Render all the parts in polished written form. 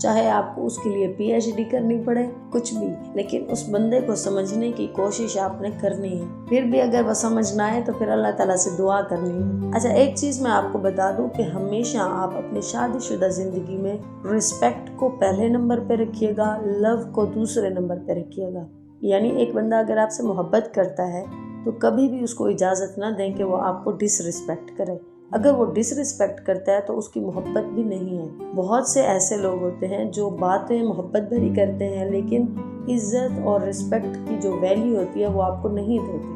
چاہے آپ کو اس کے لیے PhD کرنی پڑے، کچھ بھی، لیکن اس بندے کو سمجھنے کی کوشش آپ نے کرنی ہے۔ پھر بھی اگر وہ سمجھ نہ آئے تو پھر اللہ تعالیٰ سے دعا کرنی ہے۔ اچھا، ایک چیز میں آپ کو بتا دوں کہ ہمیشہ آپ اپنی شادی شدہ زندگی میں رسپیکٹ کو پہلے نمبر پہ رکھیے گا، لو کو دوسرے نمبر پہ رکھیے گا۔ یعنی ایک بندہ اگر آپ سے محبت کرتا ہے تو کبھی بھی اس کو اجازت نہ دیں کہ وہ آپ کو ڈس رسپیکٹ کرے۔ اگر وہ ڈس رسپیکٹ کرتا ہے تو اس کی محبت بھی نہیں ہے۔ بہت سے ایسے لوگ ہوتے ہیں جو باتیں محبت بھری کرتے ہیں لیکن عزت اور رسپیکٹ کی جو ویلیو ہوتی ہے وہ آپ کو نہیں دیتے۔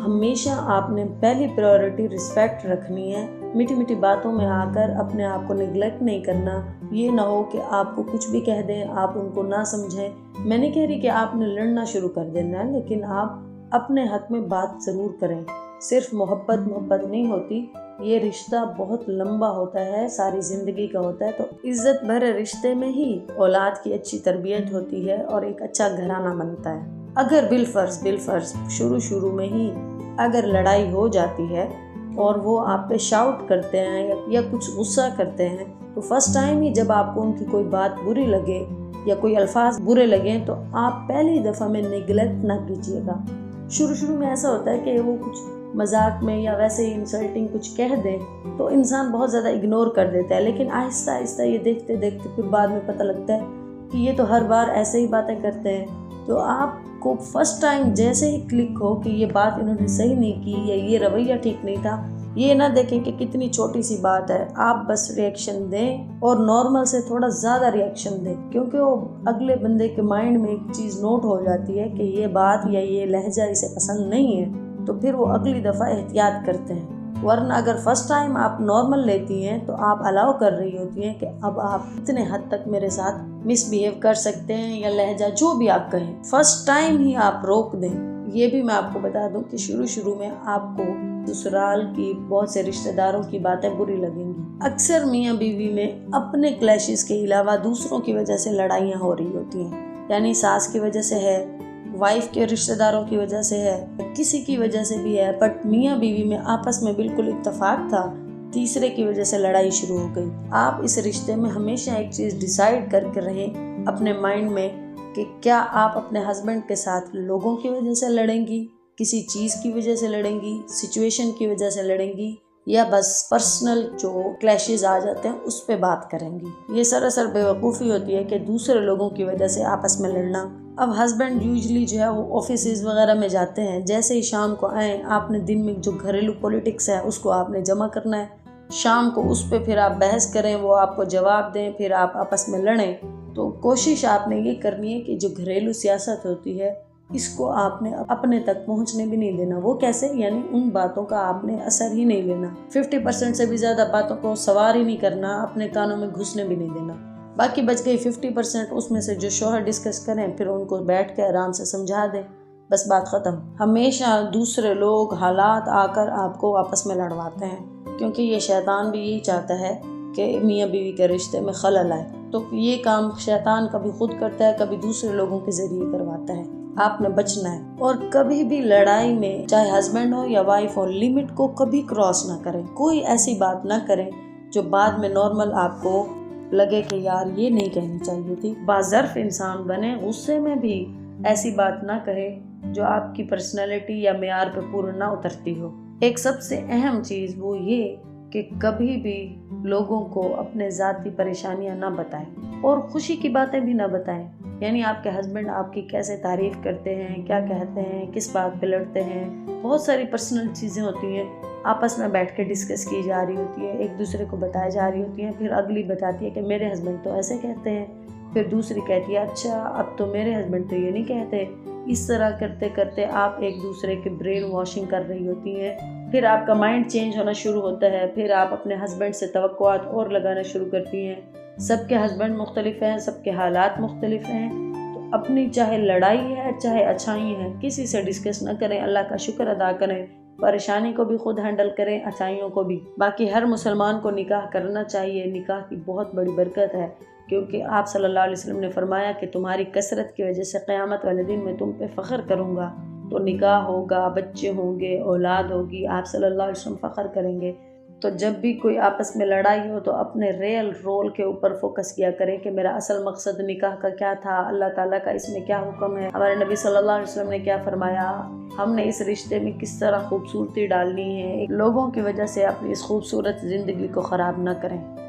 ہمیشہ آپ نے پہلی پریورٹی رسپیکٹ رکھنی ہے۔ میٹھی میٹھی باتوں میں آ کر اپنے آپ کو نیگلیکٹ نہیں کرنا۔ یہ نہ ہو کہ آپ کو کچھ بھی کہہ دیں، آپ ان کو نہ سمجھیں۔ میں نہیں کہہ رہی کہ آپ نے لڑنا شروع کر دینا ہے، لیکن آپ اپنے حق میں بات ضرور کریں۔ صرف محبت نہیں ہوتی، یہ رشتہ بہت لمبا ہوتا ہے، ساری زندگی کا ہوتا ہے۔ تو عزت بھرے رشتے میں ہی اولاد کی اچھی تربیت ہوتی ہے اور ایک اچھا گھرانہ بنتا ہے۔ اگر بالفرض شروع میں ہی اگر لڑائی ہو جاتی ہے اور وہ آپ پہ شاؤٹ کرتے ہیں یا کچھ غصہ کرتے ہیں تو فرسٹ ٹائم ہی جب آپ کو ان کی کوئی بات بری لگے یا کوئی الفاظ برے لگیں تو آپ پہلی دفعہ میں نیگلیکٹ نہ کیجیے گا۔ شروع میں ایسا ہوتا ہے کہ وہ کچھ مذاق میں یا ویسے ہی انسلٹنگ کچھ کہہ دیں تو انسان بہت زیادہ اگنور کر دیتا ہے، لیکن آہستہ یہ دیکھتے پھر بعد میں پتہ لگتا ہے کہ یہ تو ہر بار ایسے ہی باتیں کرتے ہیں۔ تو آپ کو فرسٹ ٹائم جیسے ہی کلک ہو کہ یہ بات انہوں نے صحیح نہیں کی یا یہ رویہ ٹھیک نہیں تھا، یہ نہ دیکھیں کہ کتنی چھوٹی سی بات ہے، آپ بس ریئیکشن دیں اور نارمل سے تھوڑا زیادہ ریئیکشن دیں، کیونکہ وہ اگلے بندے کے مائنڈ میں ایک چیز نوٹ ہو جاتی ہے کہ یہ بات یا یہ لہجہ اسے پسند نہیں ہے، تو پھر وہ اگلی دفعہ احتیاط کرتے ہیں۔ ورنہ اگر فرسٹ ٹائم آپ نارمل لیتی ہیں تو آپ الاؤ کر رہی ہوتی ہیں کہ اب آپ اتنے حد تک میرے ساتھ مس بیہیو کر سکتے ہیں یا لہجہ جو بھی آپ کہیں، فرسٹ ٹائم ہی آپ روک دیں۔ یہ بھی میں آپ کو بتا دوں کہ شروع میں آپ کو سسرال کی بہت سے رشتہ داروں کی باتیں بری لگیں گی۔ اکثر میاں بیوی میں اپنے کلیشز کے علاوہ دوسروں کی وجہ سے لڑائیاں ہو رہی ہوتی ہیں، یعنی ساس کی وجہ سے ہے، وائف کے رشتہ داروں کی وجہ سے ہے، کسی کی وجہ سے بھی ہے، بٹ میاں بیوی میں آپس میں بالکل اتفاق تھا، تیسرے کی وجہ سے لڑائی شروع ہو گئی۔ آپ اس رشتے میں ہمیشہ ایک چیز ڈیسائیڈ کر کے رہیں اپنے مائنڈ میں کہ کیا آپ اپنے ہسبینڈ کے ساتھ لوگوں کی وجہ سے لڑیں گی، کسی چیز کی وجہ سے لڑیں گی، سچویشن کی وجہ سے لڑیں گی، یا بس پرسنل جو کلیشز آ جاتے ہیں اس پہ بات کریں گی۔ یہ سراسر بے وقوفی ہوتی ہے کہ دوسرے لوگوں کی وجہ سے آپس میں لڑنا۔ اب ہسبینڈ یوزلی جو ہے وہ آفیسز وغیرہ میں جاتے ہیں، جیسے ہی شام کو آئیں آپ نے دن میں جو گھریلو پولیٹکس ہے اس کو آپ نے جمع کرنا ہے، شام کو اس پہ پھر آپ بحث کریں، وہ آپ کو جواب دیں، پھر آپ آپس میں لڑیں۔ تو کوشش آپ نے یہ کرنی ہے کہ جو گھریلو سیاست ہوتی ہے اس کو آپ نے اپنے تک پہنچنے بھی نہیں دینا۔ وہ کیسے؟ یعنی ان باتوں کا آپ نے اثر ہی نہیں لینا، 50% سے بھی زیادہ باتوں کو سوار ہی نہیں کرنا، اپنے کانوں میں گھسنے بھی نہیں دینا۔ باقی بچ گئی 50%، اس میں سے جو شوہر ڈسکس کریں پھر ان کو بیٹھ کے آرام سے سمجھا دیں، بس بات ختم۔ ہمیشہ دوسرے لوگ، حالات آ کر آپ کو آپس میں لڑواتے ہیں، کیونکہ یہ شیطان بھی یہی چاہتا ہے کہ میاں بیوی کے رشتے میں خلل آئے۔ تو یہ کام شیطان کبھی خود کرتا ہے، کبھی دوسرے لوگوں کے ذریعے کرواتا ہے۔ آپ نے بچنا ہے، اور کبھی بھی لڑائی میں چاہے ہسبینڈ ہو یا وائف ہو، لمٹ کو کبھی کراس نہ کریں۔ کوئی ایسی بات نہ کریں جو بعد میں نارمل آپ کو لگے کہ یار یہ نہیں کہنی چاہیے تھی۔ باظرف انسان بنے، غصے میں بھی ایسی بات نہ کہے جو آپ کی پرسنالٹی یا معیار پہ پورا نہ اترتی ہو۔ ایک سب سے اہم چیز وہ یہ کہ کبھی بھی لوگوں کو اپنے ذاتی پریشانیاں نہ بتائیں اور خوشی کی باتیں بھی نہ بتائیں۔ یعنی آپ کے ہسبینڈ آپ کی کیسے تعریف کرتے ہیں، کیا کہتے ہیں، کس بات پہ لڑتے ہیں، بہت ساری پرسنل چیزیں ہوتی ہیں، آپس میں بیٹھ کے ڈسکس کی جا رہی ہوتی ہے، ایک دوسرے کو بتائی جا رہی ہوتی ہیں، پھر اگلی بتاتی ہے کہ میرے ہسبینڈ تو ایسے کہتے ہیں، پھر دوسری کہتی ہے اچھا اب تو میرے ہسبینڈ تو یہ نہیں کہتے۔ اس طرح کرتے کرتے آپ ایک دوسرے کے برین واشنگ کر رہی ہوتی ہیں، پھر آپ کا مائنڈ چینج ہونا شروع ہوتا ہے، پھر آپ اپنے ہسبینڈ سے توقعات اور لگانا شروع کرتی ہیں۔ سب کے ہسبینڈ مختلف ہیں، سب کے حالات مختلف ہیں، تو اپنی چاہے لڑائی ہے چاہے اچھائی ہے کسی سے ڈسکس نہ کریں، اللہ کا شکر ادا کریں، پریشانی کو بھی خود ہینڈل کریں، اچھائیوں کو بھی۔ باقی ہر مسلمان کو نکاح کرنا چاہیے، نکاح کی بہت بڑی برکت ہے، کیونکہ آپ صلی اللہ علیہ وسلم نے فرمایا کہ تمہاری کثرت کی وجہ سے قیامت والے دن میں تم پہ فخر کروں گا۔ تو نکاح ہوگا، بچے ہوں گے، اولاد ہوگی، آپ صلی اللہ علیہ وسلم فخر کریں گے۔ تو جب بھی کوئی آپس میں لڑائی ہو تو اپنے ریئل رول کے اوپر فوکس کیا کریں کہ میرا اصل مقصد نکاح کا کیا تھا، اللہ تعالیٰ کا اس میں کیا حکم ہے، ہمارے نبی صلی اللہ علیہ وسلم نے کیا فرمایا، ہم نے اس رشتے میں کس طرح خوبصورتی ڈالنی ہے۔ لوگوں کی وجہ سے اپنی اس خوبصورت زندگی کو خراب نہ کریں۔